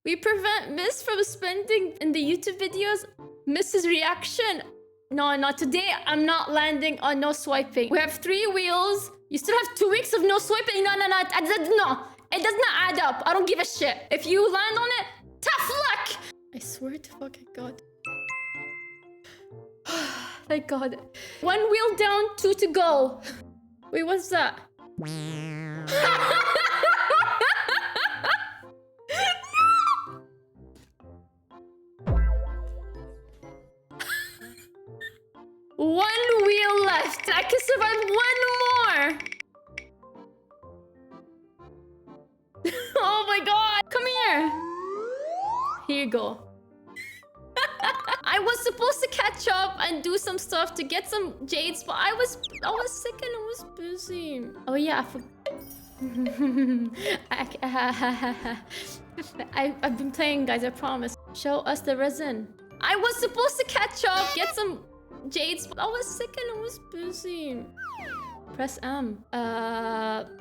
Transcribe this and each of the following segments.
We prevent Miss from spending in the YouTube videos. Miss's reaction. No, not today. I'm not landing on no swiping. We have 3 wheels. You still have 2 weeks of no swiping. No. No. It does not add up. I don't give a shit. If you land on it, tough luck. I swear to fucking God. Thank God. 1 wheel down, 2 to go. Wait, what's that? One wheel left. I can survive 1 more. Oh my God. Come here. Here you go. I was supposed to catch up and do some stuff to get some jades, but I was sick and I was busy. Oh yeah, I've been playing, guys, I promise. Show us the resin. I was supposed to catch up, get some jades, but I was sick and I was busy. Press M.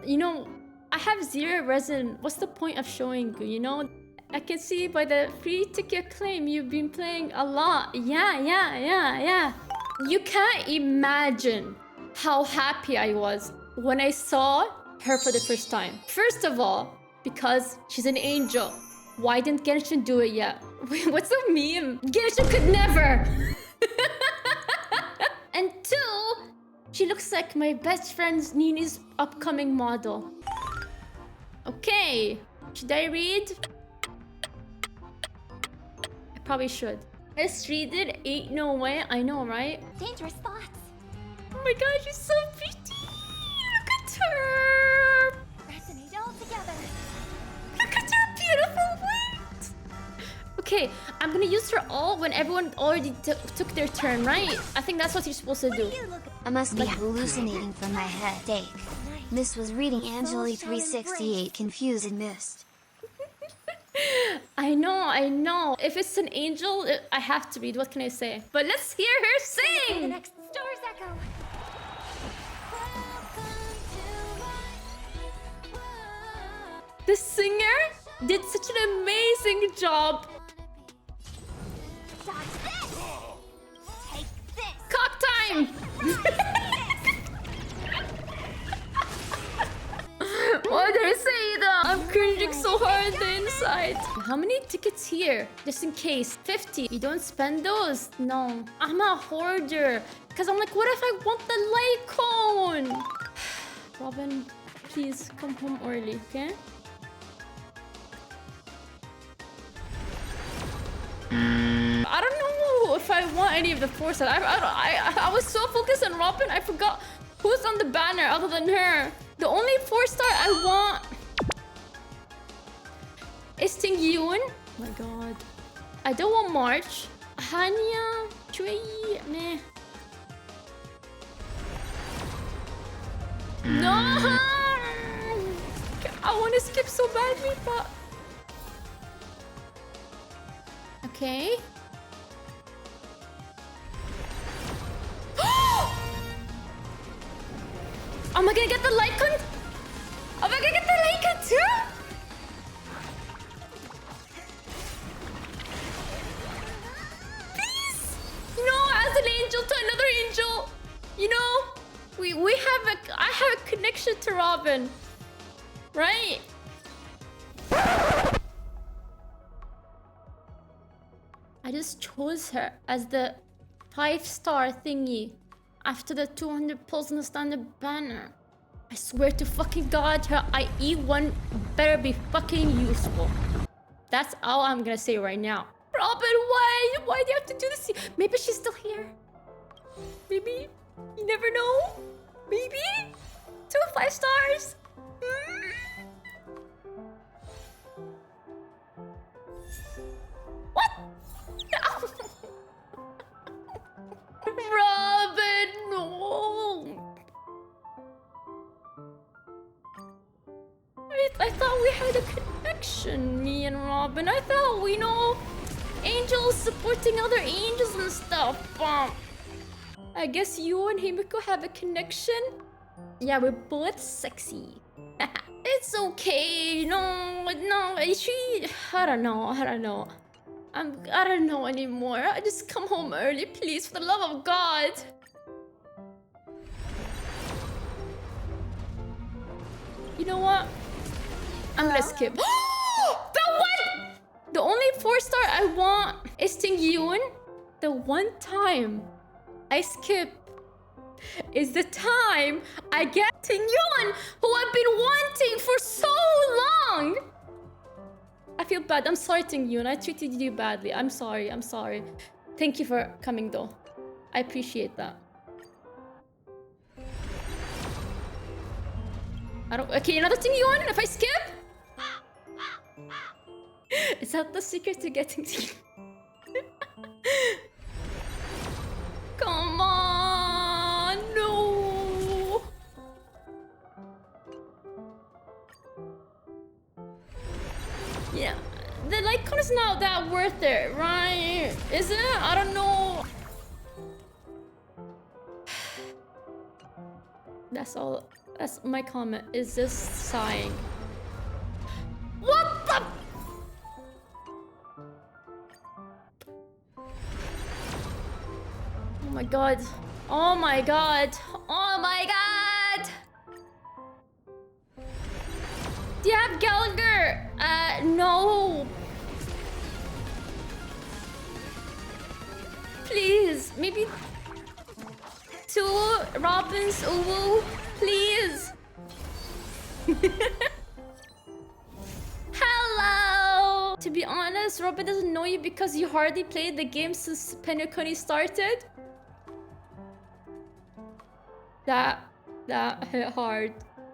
You know, I have 0 resin. What's the point of showing you, you know? I can see by the free ticket claim you've been playing a lot. Yeah. You can't imagine how happy I was when I saw her for the first time. First of all, because she's an angel. Why didn't Genshin do it yet? Wait, what's a meme? Genshin could never! And 2, she looks like my best friend's Nini's upcoming model. Okay, should I read? I probably should. Let's read it. Ain't no way. I know, right? Dangerous thoughts. Oh my God, she's so pretty. Look at her. Resonate all together. Look at her beautiful weight. Okay, I'm gonna use her all when everyone already took their turn, right? I think that's what you're supposed to do. I must be hallucinating from my headache. Miss was reading Angeli 368 confused and missed. I know. If it's an angel, I have to read. What can I say? But let's hear her The sing. next star's echo. The singer did such an amazing job. Dodge this. Take this. Cock time. What did I say though? I'm cringing so hard on the inside. How many tickets here? Just in case. 50. You don't spend those? No. I'm a hoarder. Because I'm like, what if I want the light cone? Robin, please come home early, okay? I don't know if I want any of the 4 set. I was so focused on Robin, I forgot who's on the banner other than her. The only 4-star I want is Ting Yun. Oh my God. I don't want March. Hanya, Chui, meh. No! I want to skip so badly, but... Okay. Am I gonna get the light con? Am I gonna get the light con too? Please! No, as an angel to another angel. You know, I have a connection to Robin. Right? I just chose her as the 5-star thingy. After the 200 pulls on the standard banner. I swear to fucking God, her IE1 better be fucking useful. That's all I'm gonna say right now. Robin, why? Why do you have to do this? Maybe she's still here. Maybe. You never know. Maybe. 2 5 stars. What? Robin, no. I thought we had a connection, me and Robin. I thought we know angels supporting other angels and stuff. I guess you and Himiko have a connection. Yeah, we're both sexy. It's okay. No, I don't know. I don't know anymore. I just come home early, please, for the love of God. You know what? I'm gonna skip. The one! The only 4-star I want is Ting Yun. The one time I skip is the time I get Ting Yun, who I've been wanting for so long. I feel bad. I'm sorry, Ting Yun. I treated you badly. I'm sorry. Thank you for coming, though. I appreciate that. Okay, another Ting Yun if I skip? Is that the secret to getting Ting Yun? Come on, no. Yeah, the Litecoin is not that worth it, right? Is it? I don't know. That's all. That's my comment. Is just sighing. What the? Oh my god. Oh my god. Oh my god. Do you have Gallagher? No. Please, maybe 2 Robins, Uwu, please. Hello. To be honest, Robin doesn't know you because you hardly played the game since Penacony started. That hit hard.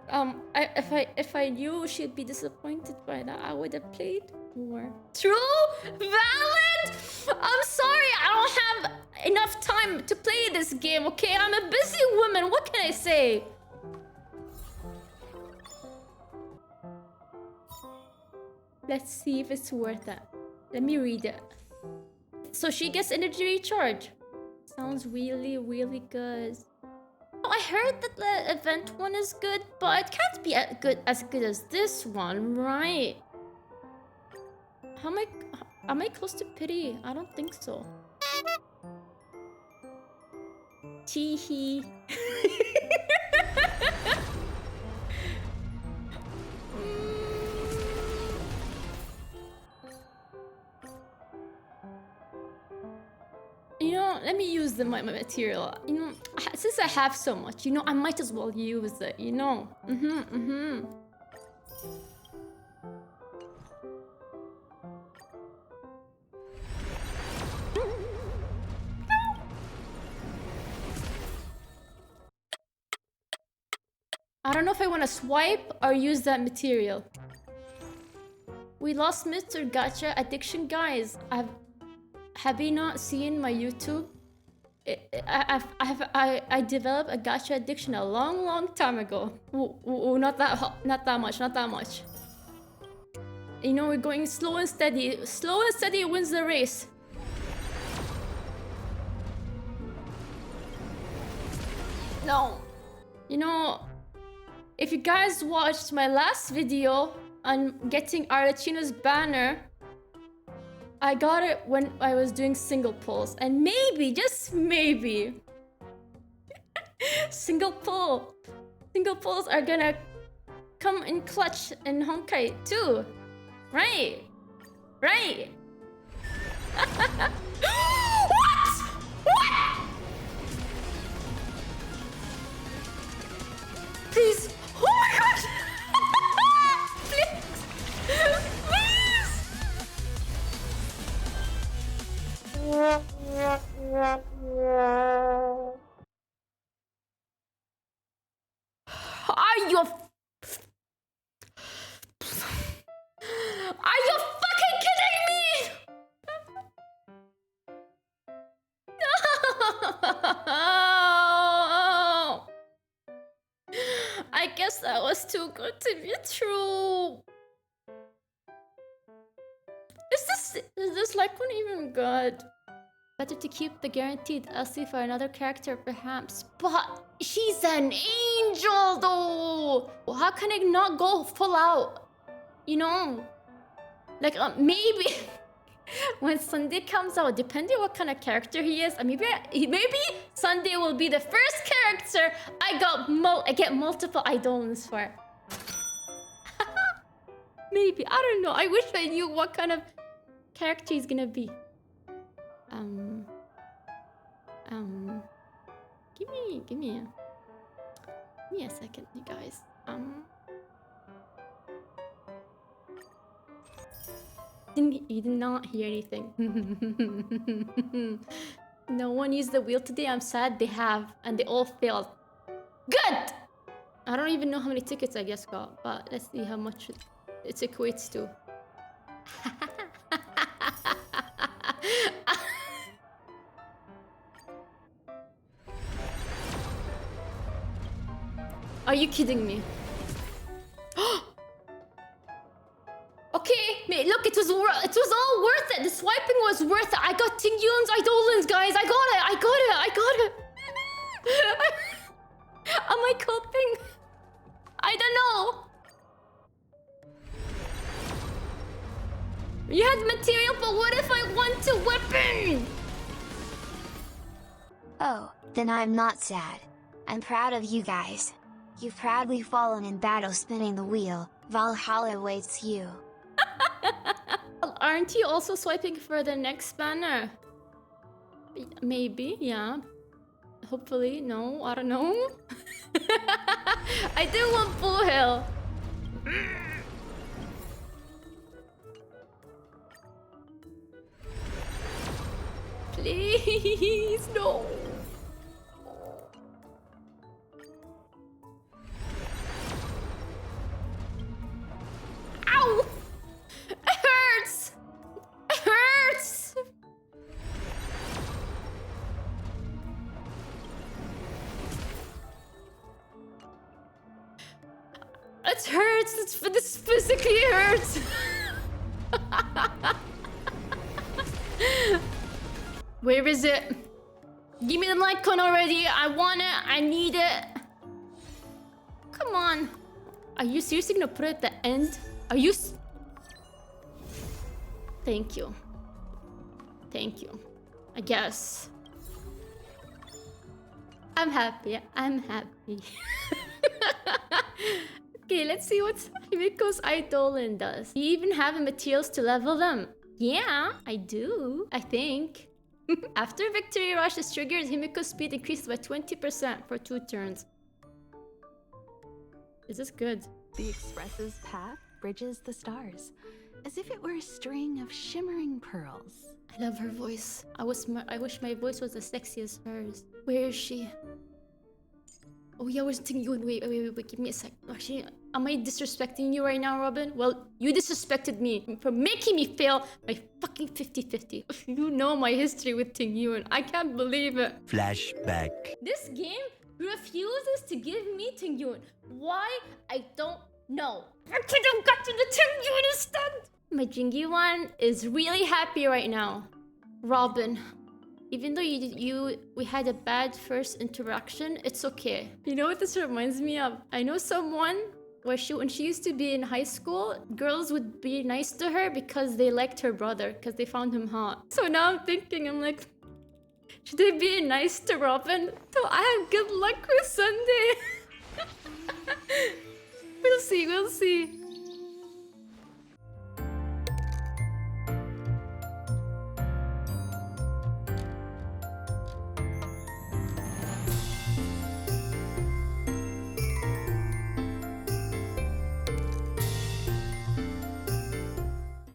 If I knew she'd be disappointed by that, I would have played more. True? Valid? I'm sorry, I don't have enough time to play this game, okay? I'm a busy woman, what can I say? Let's see if it's worth it. Let me read it. So she gets energy recharge. Sounds really, really good. I heard that the event one is good, but it can't be as good as this one, right? Am I close to pity? I don't think so. Teehee. You know, let me use my material. You know, since I have so much, you know, I might as well use it, you know. I don't know if I want to swipe or use that material. We lost Mr. Gacha addiction, guys. Have you not seen my YouTube? I developed a gacha addiction a long time ago. Ooh, not that much. You know, we're going slow and steady. Slow and steady wins the race. No. You know, if you guys watched my last video on getting Arlecchino's banner, I got it when I was doing single pulls, and maybe, just maybe, single pulls are gonna come in clutch in Honkai too, right? What? Please, oh my god! Please! Are you fucking kidding me? No! I guess that was too good to be true. Is this Litecoin even good? Better to keep the guaranteed LC for another character, perhaps. But she's an angel, though. How can I not go full out? You know, like maybe when Sunday comes out, depending what kind of character he is, maybe Sunday will be the first character I get multiple idolins for. Maybe, I don't know. I wish I knew what kind of character he's gonna be. Give me a second, you guys. You did not hear anything. No one used the wheel today. I'm sad they have, and they all failed. Good! I don't even know how many tickets I just got, but let's see how much it equates to. Are you kidding me? Okay, look, it was all worth it. The swiping was worth it. I got Ting Yoon's idolins, guys. I got it. Am I coping? I don't know. You had material, but what if I want a weapon? Oh, then I'm not sad. I'm proud of you guys. You've proudly fallen in battle spinning the wheel. Valhalla awaits you. Aren't you also swiping for the next banner? Maybe, yeah. Hopefully, no, I don't know. I do want Full Hill. Please, no. Ow! It hurts! It hurts! It hurts! This physically hurts! Where is it? Give me the Litecoin already! I want it! I need it! Come on! Are you seriously gonna put it at the end? Are you Thank you. Thank you. I guess. I'm happy. I'm happy. Okay, let's see what Himiko's Idolin does. Do you even have the materials to level them? Yeah, I do. I think. After Victory Rush is triggered, Himiko's speed increases by 20% for 2 turns. Is this good? The Express's path bridges the stars, as if it were a string of shimmering pearls. I love her voice. I wish my voice was as sexy as hers. Where is she? Oh yeah, where's Ting Yoon? Wait, give me a sec. Actually, am I disrespecting you right now, Robin? Well, you disrespected me for making me fail my fucking 50-50. You know my history with Ting Yoon. I can't believe it. Flashback. This game refuses to give me Ting Yoon. Why? I don't know. I could have gotten the Ting Yoon instead. My Jingy one is really happy right now. Robin. Even though we had a bad first interaction, it's okay. You know what this reminds me of? I know someone where when she used to be in high school, girls would be nice to her because they liked her brother, because they found him hot. So now I'm thinking, I'm like, should I be nice to Robin? So I have good luck with Sunday. We'll see.